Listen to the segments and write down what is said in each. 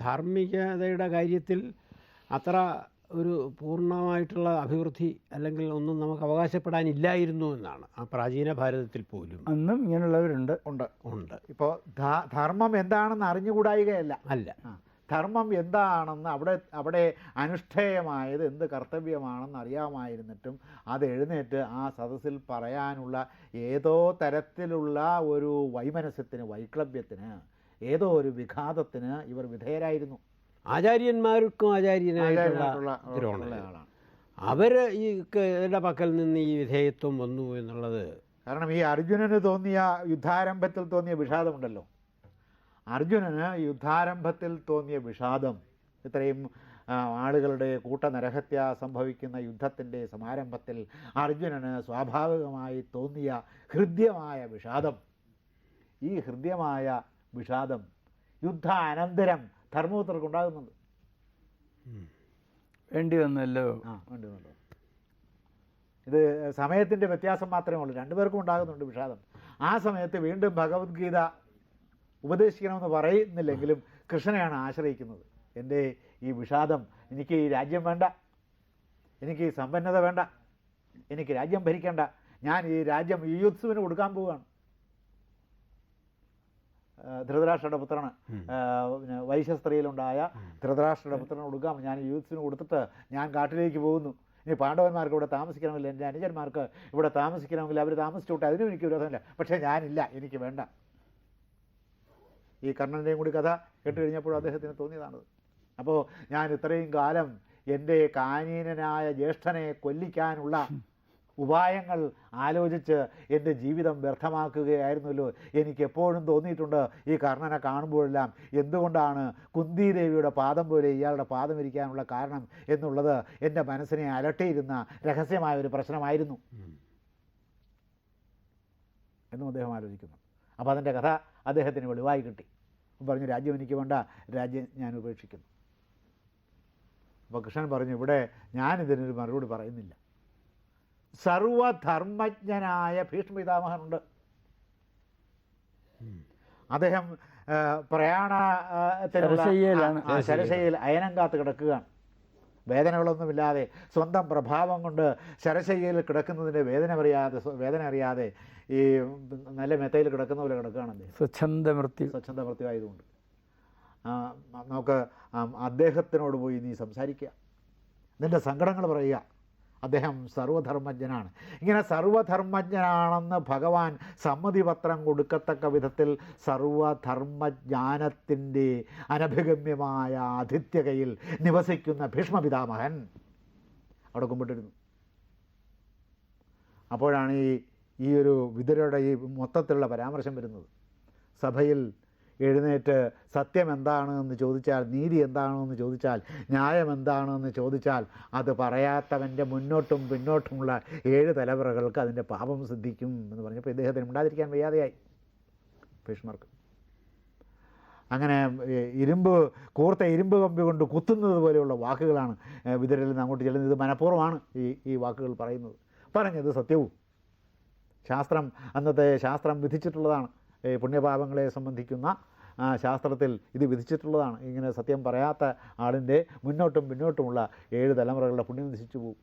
ധാർമ്മികതയുടെ കാര്യത്തിൽ അത്ര ഒരു പൂർണ്ണമായിട്ടുള്ള അഭിവൃദ്ധി അല്ലെങ്കിൽ ഒന്നും നമുക്ക് അവകാശപ്പെടാനില്ലായിരുന്നു എന്നാണ് ആ പ്രാചീന ഭാരതത്തിൽ പോലും. അന്നും ഇങ്ങനെയുള്ളവരുണ്ട്. ഉണ്ട്. ഇപ്പോൾ ധർമ്മം എന്താണെന്ന് അറിഞ്ഞുകൂടായികയല്ല, അല്ല, ധർമ്മം എന്താണെന്ന് അവിടെ അനുഷ്ഠേയമായത് എന്ത് കർത്തവ്യമാണെന്ന് അറിയാമായിരുന്നിട്ടും അത് എഴുന്നേറ്റ് ആ സദസ്സിൽ പറയാനുള്ള ഏതോ തരത്തിലുള്ള ഒരു വൈമനസ്യത്തിന്, വൈക്ലഭ്യത്തിന്, ഏതോ ഒരു വിഘാതത്തിന് ഇവർ വിധേയരായിരുന്നു. ആചാര്യന്മാർക്കും ആചാര്യനായിട്ടുള്ള ആളാണ് അവർ. ഈ പക്കൽ നിന്ന് ഈ വിധേയത്വം വന്നു എന്നുള്ളത് കാരണം ഈ അർജുനന് തോന്നിയ യുദ്ധാരംഭത്തിൽ തോന്നിയ വിഷാദമുണ്ടല്ലോ, അർജുനന് യുദ്ധാരംഭത്തിൽ തോന്നിയ വിഷാദം, ഇത്രയും ആളുകളുടെ കൂട്ടനരഹത്യ സംഭവിക്കുന്ന യുദ്ധത്തിൻ്റെ സമാരംഭത്തിൽ അർജുനന് സ്വാഭാവികമായി തോന്നിയ ഹൃദ്യമായ വിഷാദം, ഈ ഹൃദ്യമായ വിഷാദം യുദ്ധാനന്തരം ധർമ്മപുത്രർക്കുണ്ടാകുന്നുണ്ട്. വേണ്ടി വന്നല്ലോ. വേണ്ടി വന്നല്ലോ. ഇത് സമയത്തിൻ്റെ വ്യത്യാസം മാത്രമേ ഉള്ളൂ, രണ്ടുപേർക്കും ഉണ്ടാകുന്നുണ്ട് വിഷാദം. ആ സമയത്ത് വീണ്ടും ഭഗവത്ഗീത ഉപദേശിക്കണമെന്ന് പറയുന്നില്ലെങ്കിലും കൃഷ്ണനെയാണ് ആശ്രയിക്കുന്നത്. എൻ്റെ ഈ വിഷാദം, എനിക്ക് ഈ രാജ്യം വേണ്ട, എനിക്ക് ഈ സമ്പന്നത വേണ്ട, എനിക്ക് രാജ്യം ഭരിക്കേണ്ട, ഞാൻ ഈ രാജ്യം യുയുത്സുവിന് കൊടുക്കാൻ പോവുകയാണ്. ധൃതരാഷ്ട്രയുടെ പുത്രന്, വൈശ്യസ്ത്രീയിലുണ്ടായ ധൃതരാഷ്ട്രയുടെ പുത്രന് കൊടുക്കാം, ഞാൻ യുയുത്സുവിന് കൊടുത്തിട്ട് ഞാൻ കാട്ടിലേക്ക് പോകുന്നു. ഇനി പാണ്ഡവന്മാർക്ക് ഇവിടെ താമസിക്കണമെങ്കിൽ, എൻ്റെ അനുജന്മാർക്ക് ഇവിടെ താമസിക്കണമെങ്കിൽ അവർ താമസിച്ചോട്ടെ, അതിനും എനിക്ക് വിരോധമില്ല. പക്ഷേ ഞാനില്ല, എനിക്ക് വേണ്ട. ഈ കർണൻ്റെയും കൂടി കഥ കേട്ട് കഴിഞ്ഞപ്പോഴും അദ്ദേഹത്തിന് തോന്നിയതാണത്. അപ്പോൾ ഞാൻ ഇത്രയും കാലം എൻ്റെ കാനീനനായ ജ്യേഷ്ഠനെ കൊല്ലിക്കാനുള്ള ഉപായങ്ങൾ ആലോചിച്ച് എൻ്റെ ജീവിതം വ്യർത്ഥമാക്കുകയായിരുന്നല്ലോ. എനിക്കെപ്പോഴും തോന്നിയിട്ടുണ്ട് ഈ കർണനെ കാണുമ്പോഴെല്ലാം എന്തുകൊണ്ടാണ് കുന്തിദേവിയുടെ പാദം പോലെ ഇയാളുടെ പാദം ഇരിക്കാനുള്ള കാരണം എന്നുള്ളത് എൻ്റെ മനസ്സിനെ അലട്ടിയിരുന്ന രഹസ്യമായ ഒരു പ്രശ്നമായിരുന്നു എന്നും അദ്ദേഹം ആലോചിക്കുന്നു. അപ്പോൾ അതിൻ്റെ കഥ അദ്ദേഹത്തിന് വെളിവായി കിട്ടി. പറഞ്ഞു, രാജ്യം എനിക്ക് വേണ്ട, രാജ്യം ഞാൻ ഉപേക്ഷിക്കുന്നു. അപ്പോൾ കൃഷ്ണൻ പറഞ്ഞു, ഇവിടെ ഞാനിതിനൊരു മറുപടി പറയുന്നില്ല. സർവധർമ്മജ്ഞനായ ഭീഷ്മപിതാമഹനുണ്ട്. അദ്ദേഹം ശരശയ്യയിൽ അയനം കാത്ത് കിടക്കുകയാണ്. വേദനകളൊന്നുമില്ലാതെ സ്വന്തം പ്രഭാവം കൊണ്ട് ശരശയ്യയിൽ കിടക്കുന്നതിൻ്റെ വേദന അറിയാതെ ഈ നല്ല മെത്തയിൽ കിടക്കുന്ന പോലെ കിടക്കുകയാണ് അദ്ദേഹം. സ്വച്ഛന്ത മൃത്യു ആയതുകൊണ്ട് നമുക്ക് അദ്ദേഹത്തിനോട് പോയി നീ സംസാരിക്കുക, നിൻ്റെ സങ്കടങ്ങൾ പറയുക. അദ്ദേഹം സർവധർമ്മജ്ഞനാണ്. ഇങ്ങനെ സർവധർമ്മജ്ഞനാണെന്ന് ഭഗവാൻ സമ്മതിപത്രം കൊടുക്കത്തക്ക വിധത്തിൽ സർവധർമ്മജ്ഞാനത്തിൻ്റെ അനഭിഗമ്യമായ ആതിഥ്യകയിൽ നിവസിക്കുന്ന ഭീഷ്മപിതാമഹൻ അവിടെ കുമ്പിട്ടിരുന്നു. അപ്പോഴാണ് ഈ ഒരു വിതുരയുടെ ഈ മൊത്തത്തിലുള്ള പരാമർശം വരുന്നത്. സഭയിൽ എഴുന്നേറ്റ് സത്യം എന്താണെന്ന് ചോദിച്ചാൽ, നീതി എന്താണെന്ന് ചോദിച്ചാൽ, ന്യായം എന്താണെന്ന് ചോദിച്ചാൽ അത് പറയാത്തവൻ്റെ മുന്നോട്ടും പിന്നോട്ടുമുള്ള 7 തലമുറകൾക്ക് അതിൻ്റെ പാപം സിദ്ധിക്കും എന്ന് പറഞ്ഞപ്പോൾ ഇദ്ദേഹത്തിന് ഉണ്ടാതിരിക്കാൻ വയ്യാതെയായി ഭീഷ്മർക്ക്. അങ്ങനെ കൂർത്ത ഇരുമ്പ് കമ്പി കൊണ്ട് കുത്തുന്നത് പോലെയുള്ള വാക്കുകളാണ് വിതുരയിൽ നിന്ന് അങ്ങോട്ട് ചെല്ലുന്നത്. ഇത് മനഃപൂർവ്വമാണ് ഈ വാക്കുകൾ പറഞ്ഞത് സത്യവും. അന്നത്തെ ശാസ്ത്രം വിധിച്ചിട്ടുള്ളതാണ്. പുണ്യപാപങ്ങളെ സംബന്ധിക്കുന്ന ശാസ്ത്രത്തിൽ ഇത് വിധിച്ചിട്ടുള്ളതാണ്. ഇങ്ങനെ സത്യം പറയാത്ത ആളിൻ്റെ മുന്നോട്ടും പിന്നോട്ടുമുള്ള 7 തലമുറകളുടെ പുണ്യം നശിച്ചു പോകും.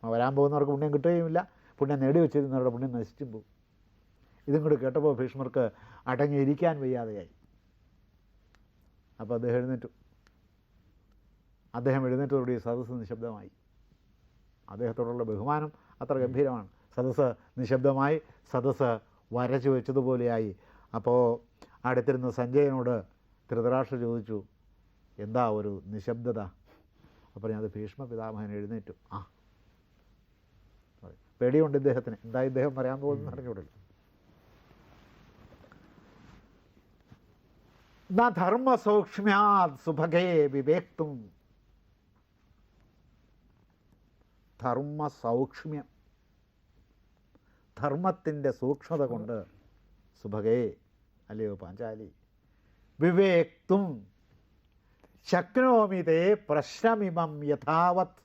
വരാൻ പോകുന്നവർക്ക് പുണ്യം കിട്ടുകയുമില്ല, പുണ്യം നേടി വെച്ചിരുന്നവരുടെ പുണ്യം നശിച്ചും പോകും. ഇതും കൂടി കേട്ടപ്പോൾ ഭീഷ്മർക്ക് അടങ്ങിയിരിക്കാൻ വയ്യാതെയായി. അപ്പോൾ അദ്ദേഹം എഴുന്നേറ്റതോടുകൂടി സദസ്സ് നിശബ്ദമായി. അദ്ദേഹത്തോടുള്ള ബഹുമാനം അത്ര ഗംഭീരമാണ്. സദസ്സ് നിശബ്ദമായി, സദസ്സ് വരച്ചു വെച്ചതുപോലെയായി. അപ്പോൾ അടുത്തിരുന്ന സഞ്ജയനോട് ധൃതരാഷ്ട്രർ ചോദിച്ചു, എന്താ ഒരു നിശബ്ദത? അപ്പോൾ അത് ഭീഷ്മപിതാമഹൻ എഴുന്നേറ്റു. പേടിയുണ്ട് ഇദ്ദേഹത്തിന്, എന്താ ഇദ്ദേഹം പറയാൻ പോകുന്നു അറിഞ്ഞൂടല്ലോ. ന ധർമ്മസൗക്ഷ്മ്യാത് സുഭഗേ വിവേക്തും. ധർമ്മസൗക്ഷ്മ്യം, ധർമ്മത്തിൻ്റെ സൂക്ഷ്മത കൊണ്ട് സുഭഗേ, അല്ലയോ പാഞ്ചാലി, വിവേക്തും ശക്നോമിതേ പ്രശ്നമിമം യഥാവത്.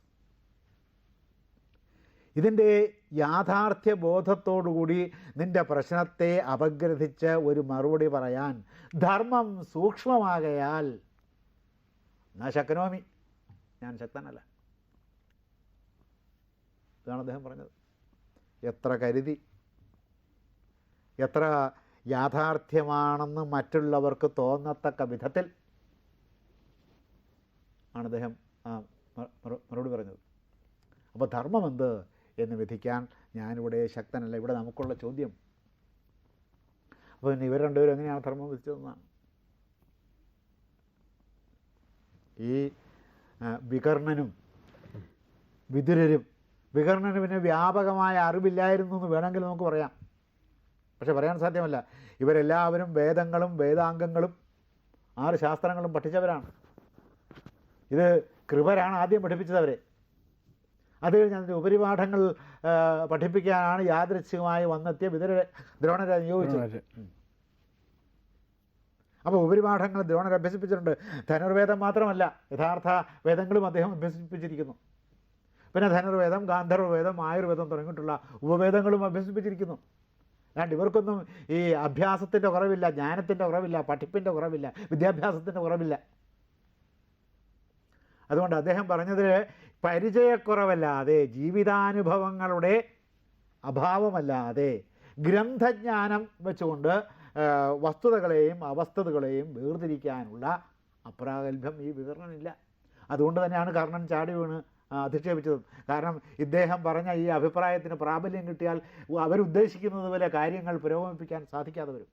ഇതിൻ്റെ യാഥാർത്ഥ്യ ബോധത്തോടുകൂടി നിൻ്റെ പ്രശ്നത്തെ അപഗ്രഥിച്ച് ഒരു മറുപടി പറയാൻ ധർമ്മം സൂക്ഷ്മമാകയാൽ എന്നാ ശക്നോമി, ഞാൻ ശക്തനല്ല. ഇതാണ് അദ്ദേഹം പറഞ്ഞത്. എത്ര കരുതി, എത്ര യാഥാർത്ഥ്യമാണെന്ന് മറ്റുള്ളവർക്ക് തോന്നത്തക്ക വിധത്തിൽ ആണ് അദ്ദേഹം മറുപടി പറഞ്ഞത്. അപ്പോൾ ധർമ്മമെന്ത് എന്ന് വിധിക്കാൻ ഞാനിവിടെ ശക്തനല്ല. ഇവിടെ നമുക്കുള്ള ചോദ്യം, അപ്പോൾ പിന്നെ ഇവർ രണ്ടുപേരും എങ്ങനെയാണ് ധർമ്മം വിധിച്ചതെന്നാണ്. ഈ വികർണനും വിതുരരും, വികർണന് പിന്നെ വ്യാപകമായ അറിവില്ലായിരുന്നു എന്ന് വേണമെങ്കിൽ നമുക്ക് പറയാം, പക്ഷെ പറയാൻ സാധ്യമല്ല. ഇവരെല്ലാവരും വേദങ്ങളും വേദാംഗങ്ങളും 6 ശാസ്ത്രങ്ങളും പഠിച്ചവരാണ്. ഇത് കൃപരാണ് ആദ്യം പഠിപ്പിച്ചത് അവരെ. അത് കഴിഞ്ഞ് അതിൻ്റെ ഉപരിപാഠങ്ങൾ പഠിപ്പിക്കാനാണ് യാദൃച്ഛികമായി വന്നെത്തിയ ദ്രോണരെ നിയോഗിച്ചത്. അപ്പോൾ ഉപരിപാഠങ്ങൾ ദ്രോണരെ അഭ്യസിപ്പിച്ചിട്ടുണ്ട്. ധനുർവേദം മാത്രമല്ല, യഥാർത്ഥ വേദങ്ങളും അദ്ദേഹം അഭ്യസിപ്പിച്ചിരിക്കുന്നു. പിന്നെ ധനുർവേദം, ഗാന്ധർവവേദം, ആയുർവേദം തുടങ്ങിയിട്ടുള്ള ഉപവേദങ്ങളും അഭ്യസിപ്പിച്ചിരിക്കുന്നു. അല്ലാണ്ട് ഇവർക്കൊന്നും ഈ അഭ്യാസത്തിൻ്റെ കുറവില്ല, ജ്ഞാനത്തിൻ്റെ കുറവില്ല, പഠിപ്പിൻ്റെ കുറവില്ല, വിദ്യാഭ്യാസത്തിൻ്റെ കുറവില്ല. അതുകൊണ്ട് അദ്ദേഹം പറഞ്ഞതിൽ പരിചയക്കുറവല്ലാതെ, ജീവിതാനുഭവങ്ങളുടെ അഭാവമല്ലാതെ, ഗ്രന്ഥജ്ഞാനം വെച്ചുകൊണ്ട് വസ്തുതകളെയും അവസ്ഥതകളെയും വേർതിരിക്കാനുള്ള അപ്രാഗൽഭ്യം ഈ വികർണനില്ല. അതുകൊണ്ട് തന്നെയാണ് കർണൻ ചാടി വീണ് അധിക്ഷേപിച്ചതും. കാരണം ഇദ്ദേഹം പറഞ്ഞ ഈ അഭിപ്രായത്തിന് പ്രാബല്യം കിട്ടിയാൽ അവരുദ്ദേശിക്കുന്നത് പോലെ കാര്യങ്ങൾ പുരോഗമിപ്പിക്കാൻ സാധിക്കാതെ വരും.